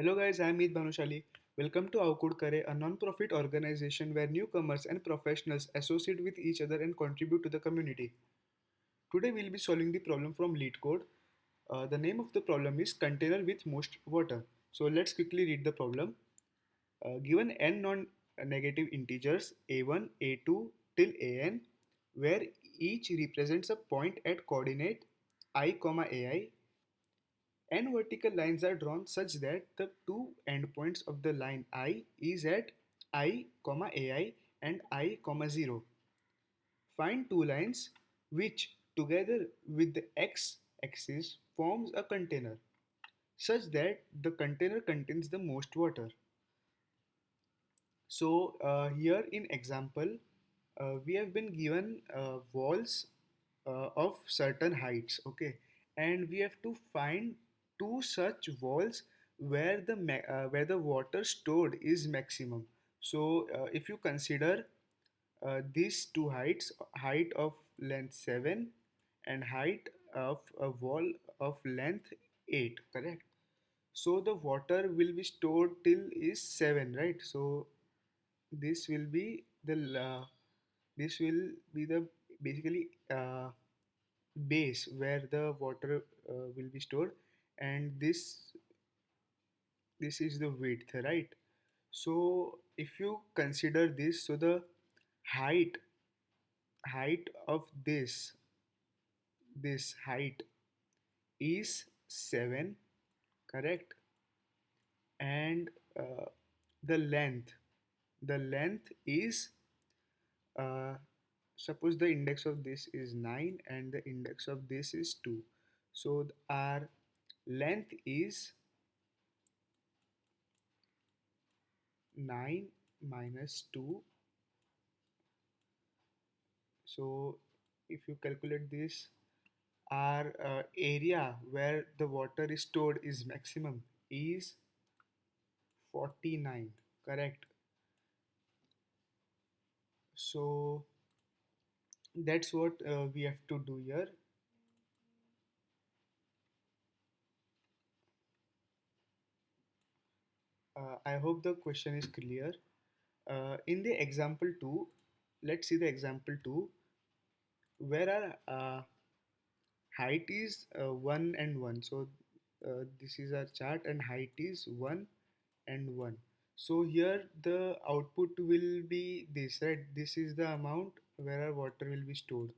Hello guys, I am Meet Bhanushali. Welcome to Aukud Kare, a non-profit organization where newcomers and professionals associate with each other and contribute to the community. Today we'll be solving the problem from Lead Code. The name of the problem is container with most water. So let's quickly read the problem. Given n non-negative integers a1, a2 till an, where each represents a point at coordinate I, ai, N vertical lines are drawn such that the two endpoints of the line I is at I, ai and I, 0. Find two lines which together with the x-axis forms a container such that the container contains the most water. So here in example, we have been given walls of certain heights, okay, and we have to find two such walls where where the water stored is maximum. So if you consider these two heights, height of length 7 and height of a wall of length 8, correct? So the water will be stored till is 7, right? So this will be the this will be the basically base where the water will be stored, and this is the width, right? So if you consider this, so the height height of this height is 7, correct? And uh, the length the length is uh, suppose the index of this is 9 and the index of this is 2. So our length is 9 minus 2. So if you calculate this, our area where the water is stored is maximum is 49, correct? So that's what we have to do here. I hope the question is clear. In the example 2, let's see the example 2, where our height is 1 and 1. So this is our chart and height is 1 and 1. So here the output will be this, right? This is the amount where our water will be stored.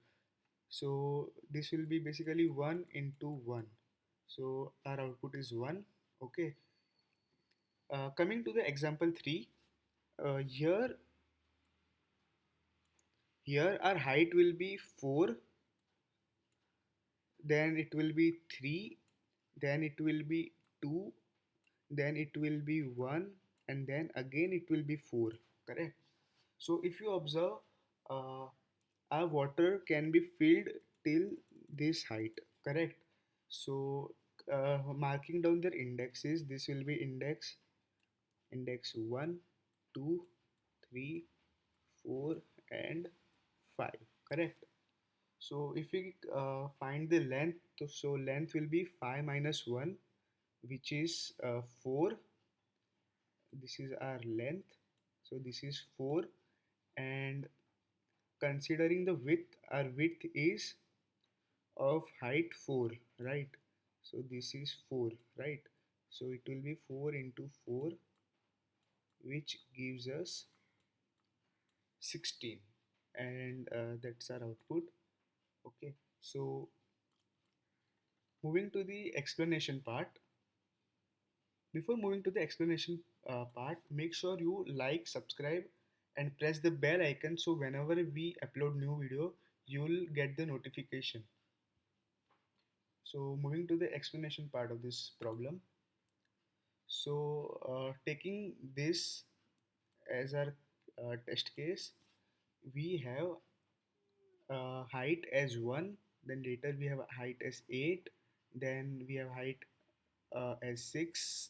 So this will be basically 1 into 1. So our output is 1. Okay. Coming to the example 3, here our height will be 4, then it will be 3, then it will be 2, then it will be 1, and then again it will be 4, correct? So if you observe, uh, our water can be filled till this height, correct? So marking down their indexes, this will be index 1, 2, 3, 4, and 5, correct? So if we find the length, so length will be 5 minus 1, which is 4. This is our length. So this is 4. And considering the width, our width is of height 4, right? So this is 4, right? So it will be 4 into 4, which gives us 16. And that's our output. Okay. So moving to the explanation part. Before moving to the explanation part, make sure you like, subscribe, and press the bell icon so whenever we upload new video, you'll get the notification. So moving to the explanation part of this problem. So taking this as our test case, we have height as 1, then later we have height as 8, then we have height as 6,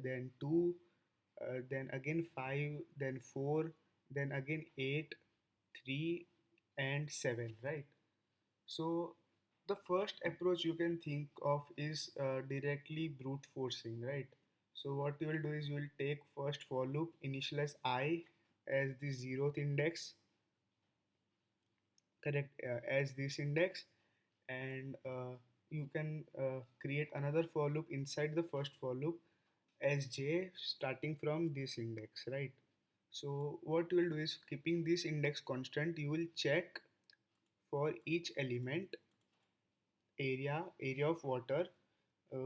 then 2, then again 5, then 4, then again 8, 3, and 7, right? So the first approach you can think of is directly brute forcing, right? So what you will do is you will take first for loop, initialize I as the zeroth index, correct, as this index, and you can create another for loop inside the first for loop as j starting from this index, right? So what you will do is, keeping this index constant, you will check for each element area of water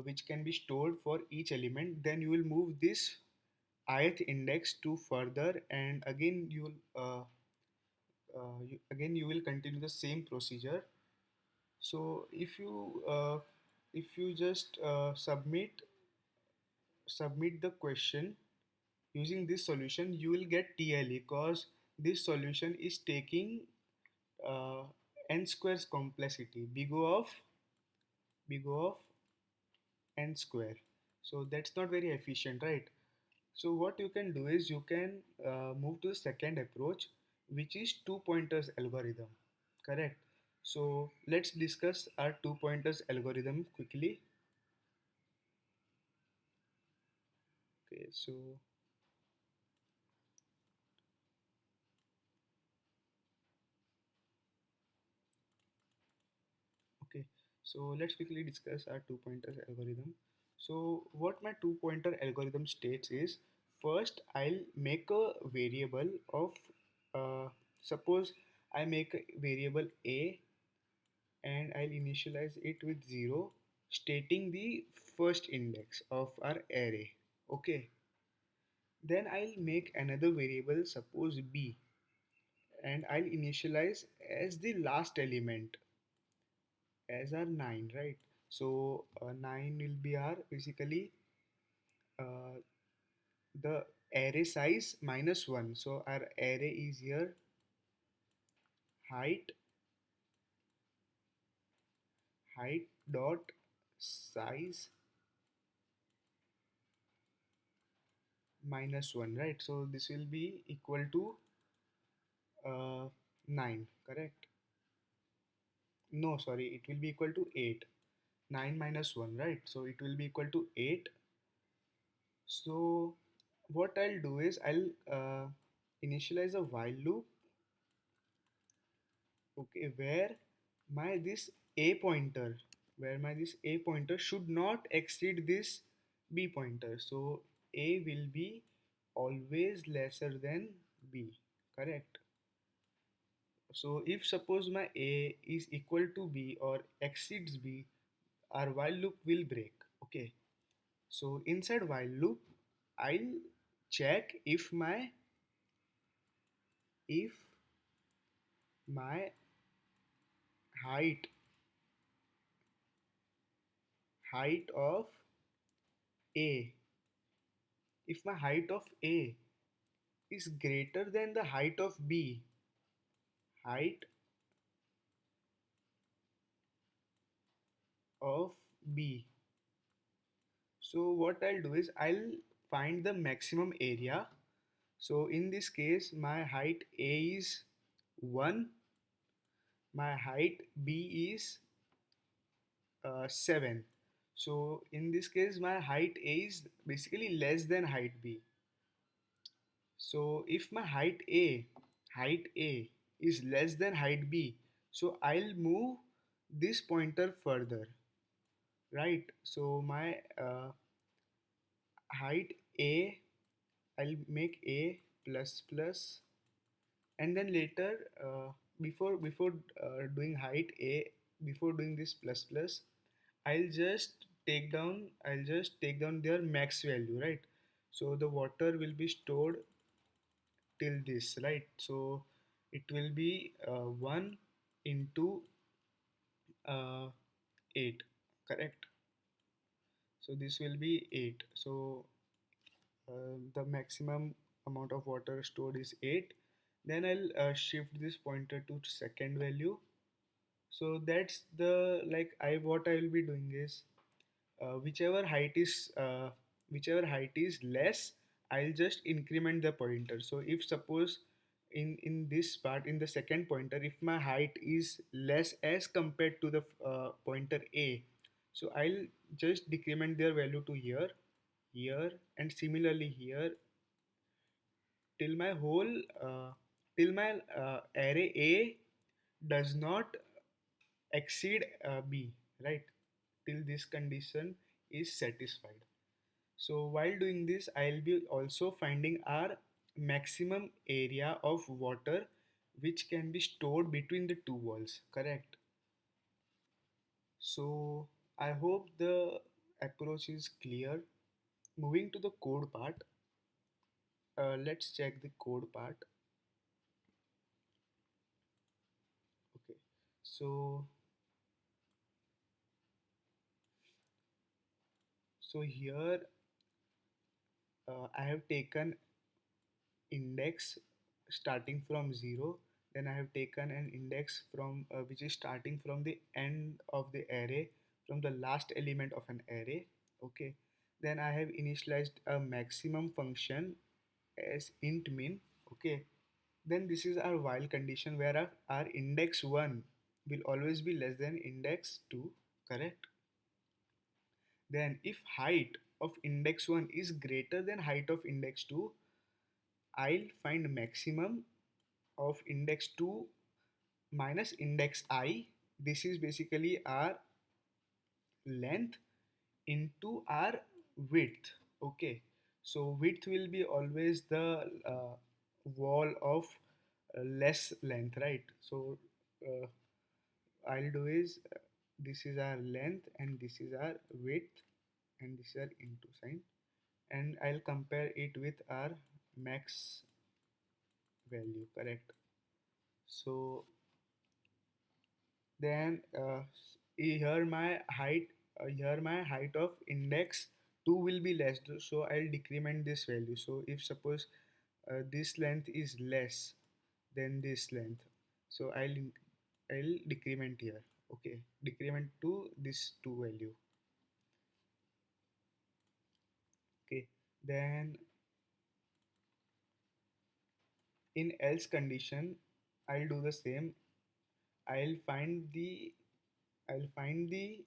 which can be stored for each element. Then you will move this ith index to further, and again again you will continue the same procedure. So if you just submit the question using this solution, you will get TLE, because this solution is taking uh, n squares complexity, big O of n square. So that's not very efficient, right? So what you can do is you can move to the second approach, which is two pointers algorithm, correct? So let's discuss our two pointers algorithm quickly. Okay, okay, so let's quickly discuss our two pointers algorithm. So what my two pointer algorithm states is, first I'll make a variable of suppose I make a variable a and I'll initialize it with 0, stating the first index of our array. Okay, then I'll make another variable, suppose b, and I'll initialize as the last element as our 9, right? So 9 will be our basically uh, the array size minus 1. So our array is here height dot size minus 1, right? So this will be equal to 9, correct? No, sorry, it will be equal to 8. 9 minus 1, right? So it will be equal to 8. So what I'll do is I'll initialize a while loop, okay, where my this a pointer, should not exceed this b pointer. So a will be always lesser than b, correct? So if suppose my a is equal to b or exceeds b, our while loop will break. Okay. So inside while loop, I'll check if my height of a, if my height of a is greater than the height of b, height of b. So what I'll do is I'll find the maximum area. So in this case, my height a is 1, my height b is 7. So in this case, my height a is basically less than height b. So if my height a is less than height b, so I'll move this pointer further, right? So my height a, I'll make a plus plus, and then later doing height a, before doing this plus plus, I'll just take down their max value, right? So the water will be stored till this, right? So it will be 1 into 8, correct? So this will be 8. So the maximum amount of water stored is 8. Then I'll shift this pointer to second value. So that's the, like, I what I will be doing is uh, whichever height is uh, whichever height is less, I'll just increment the pointer. So if suppose in this part, in the second pointer, if my height is less as compared to the pointer a, so I'll just decrement their value to here, here, and similarly here, till my whole uh, till my array A does not exceed B, right? Till this condition is satisfied. So while doing this, I'll be also finding our maximum area of water which can be stored between the two walls, correct? So I hope the approach is clear. Moving to the code part, let's check the code part. Okay, so here I have taken index starting from 0, then I have taken an index from which is starting from the end of the array, from the last element of an array. Okay, then I have initialized a maximum function as int min. Okay, then this is our while condition where our index 1 will always be less than index 2, correct? Then if height of index 1 is greater than height of index 2, I'll find maximum of index 2 minus index I. This is basically our length into our width. Okay, so width will be always the wall of less length, right? So uh, I'll do is this is our length and this is our width and this is our into sign, and I'll compare it with our max value, correct? So then here my height of index 2 will be less, so I'll decrement this value. So if suppose this length is less than this length, so I'll decrement here. Okay, decrement to this 2 value. Okay, then in else condition I'll do the same. i'll find the I'll find the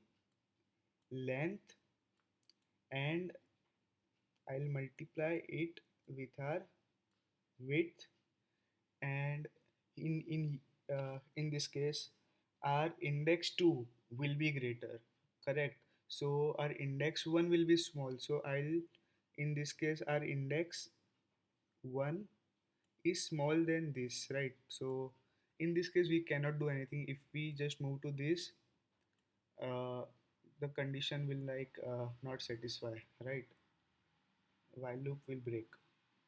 length and I'll multiply it with our width, and in this case our index 2 will be greater, correct? So our index 1 will be small, so I'll in this case our index 1 is small than this, right? So in this case we cannot do anything. If we just move to this, uh, the condition will not satisfy, right? While loop will break,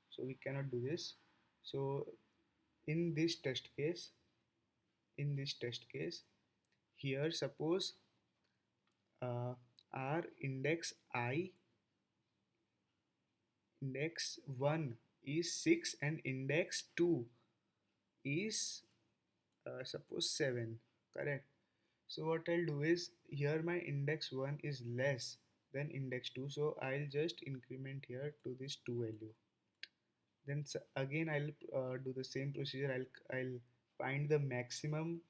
so we cannot do this. So in this test case in this test case here, suppose our index 1 is 6 and index 2 is suppose 7, correct? So what I'll do is here my index 1 is less than index 2, so I'll just increment here to this 2 value. Then again I'll do the same procedure. I'll find the maximum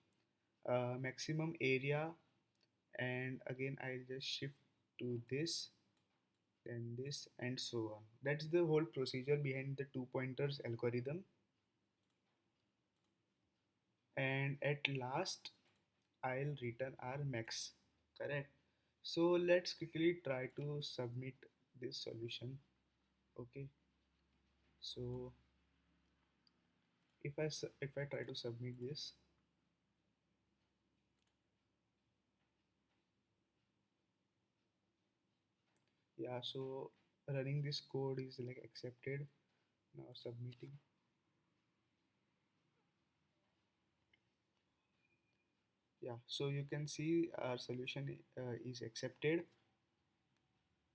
area, and again I'll just shift to this, then this, and so on. That's the whole procedure behind the two pointers algorithm. And at last I'll return our max, correct? So let's quickly try to submit this solution. Okay, so if I try to submit this, yeah, so running this code is like accepted. Now submitting. Yeah, so you can see our solution is accepted.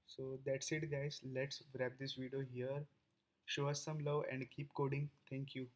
So that's it guys, let's wrap this video here. Show us some love and keep coding. Thank you.